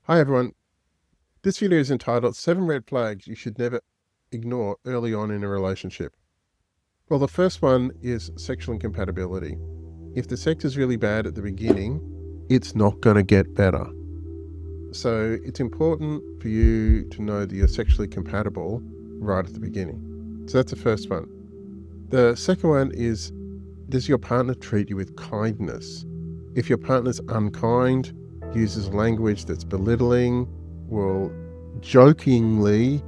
Hi everyone. This video is entitled 7 Red Flags You Should Never Ignore Early On in a Relationship. Well, the first one is sexual incompatibility. If the sex is really bad at the beginning, it's not going to get better. So it's important for you to know that you're sexually compatible right at the beginning. So that's the first one. The second one is, does your partner treat you with kindness? If your partner's unkind, uses language that's belittling, will jokingly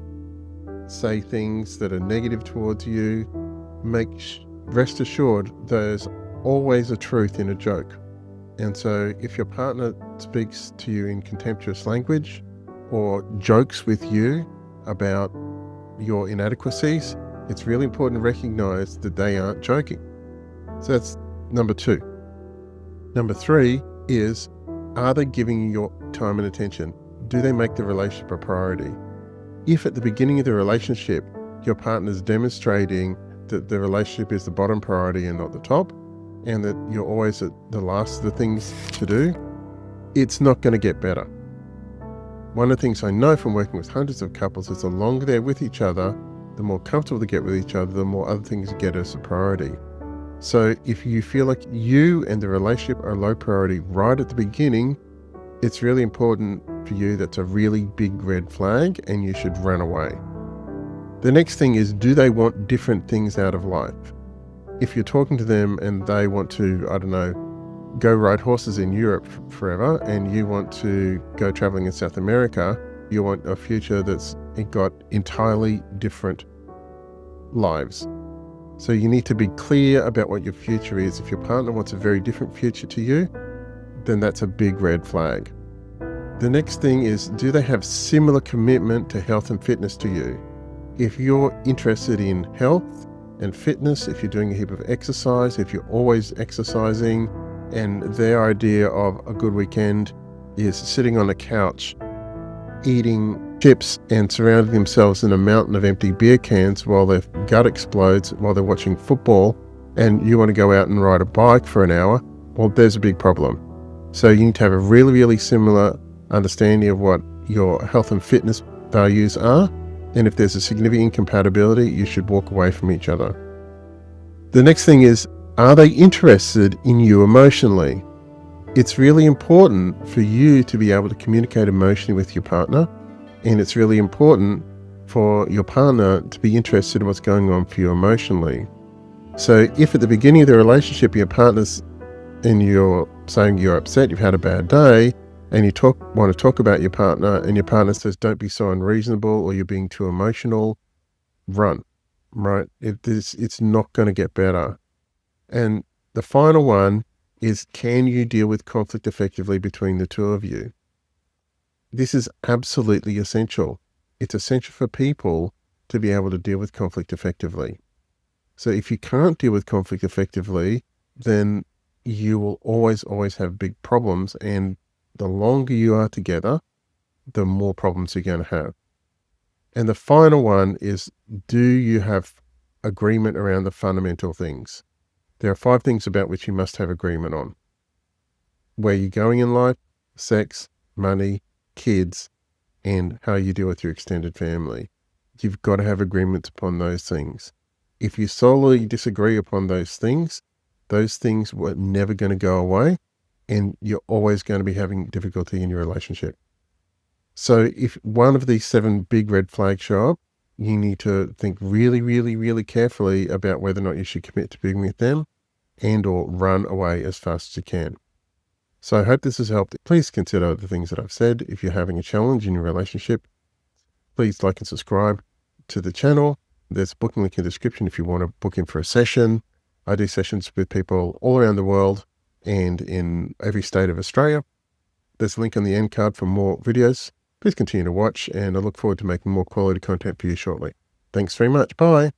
say things that are negative towards you, rest assured there's always a truth in a joke. And so if your partner speaks to you in contemptuous language or jokes with you about your inadequacies, it's really important to recognize that they aren't joking. So that's number 2. Number 3 is, are they giving you your time and attention? Do they make the relationship a priority? If at the beginning of the relationship, your partner's demonstrating that the relationship is the bottom priority and not the top, and that you're always at the last of the things to do, it's not going to get better. One of the things I know from working with hundreds of couples is the longer they're with each other, the more comfortable they get with each other, the more other things get as a priority. So if you feel like you and the relationship are low priority right at the beginning, it's really important for you. That's a really big red flag and you should run away. The next thing is, do they want different things out of life? If you're talking to them and they want to, go ride horses in Europe forever, and you want to go traveling in South America, you want a future that's got entirely different lives. So you need to be clear about what your future is. If your partner wants a very different future to you, then that's a big red flag. The next thing is, do they have similar commitment to health and fitness to you? If you're interested in health and fitness, if you're doing a heap of exercise, if you're always exercising, and their idea of a good weekend is sitting on a couch, eating chips and surrounding themselves in a mountain of empty beer cans while their gut explodes while they're watching football, and you want to go out and ride a bike for an hour, well, there's a big problem. So you need to have a really, really similar understanding of what your health and fitness values are. And if there's a significant incompatibility, you should walk away from each other. The next thing is, are they interested in you emotionally? It's really important for you to be able to communicate emotionally with your partner. And it's really important for your partner to be interested in what's going on for you emotionally. So if at the beginning of the relationship, your partner's and you're saying you're upset, you've had a bad day, and you want to talk about your partner, and your partner says, don't be so unreasonable, or you're being too emotional, run, right? It's not going to get better. And the final one is, can you deal with conflict effectively between the two of you? This is absolutely essential. It's essential for people to be able to deal with conflict effectively. So if you can't deal with conflict effectively, then you will always have big problems. And the longer you are together, the more problems you're going to have. And the final one is, do you have agreement around the fundamental things? There are 5 things about which you must have agreement on. Where you're going in life, sex, money, kids, and how you deal with your extended family. You've got to have agreements upon those things. If you solely disagree upon those things were never going to go away, and you're always going to be having difficulty in your relationship. So if one of these 7 big red flags show up, you need to think really, really, really carefully about whether or not you should commit to being with them and or run away as fast as you can. So I hope this has helped. Please consider the things that I've said. If you're having a challenge in your relationship, please like and subscribe to the channel. There's a booking link in the description if you want to book in for a session. I do sessions with people all around the world and in every state of Australia. There's a link on the end card for more videos. Please continue to watch, and I look forward to making more quality content for you shortly. Thanks very much. Bye.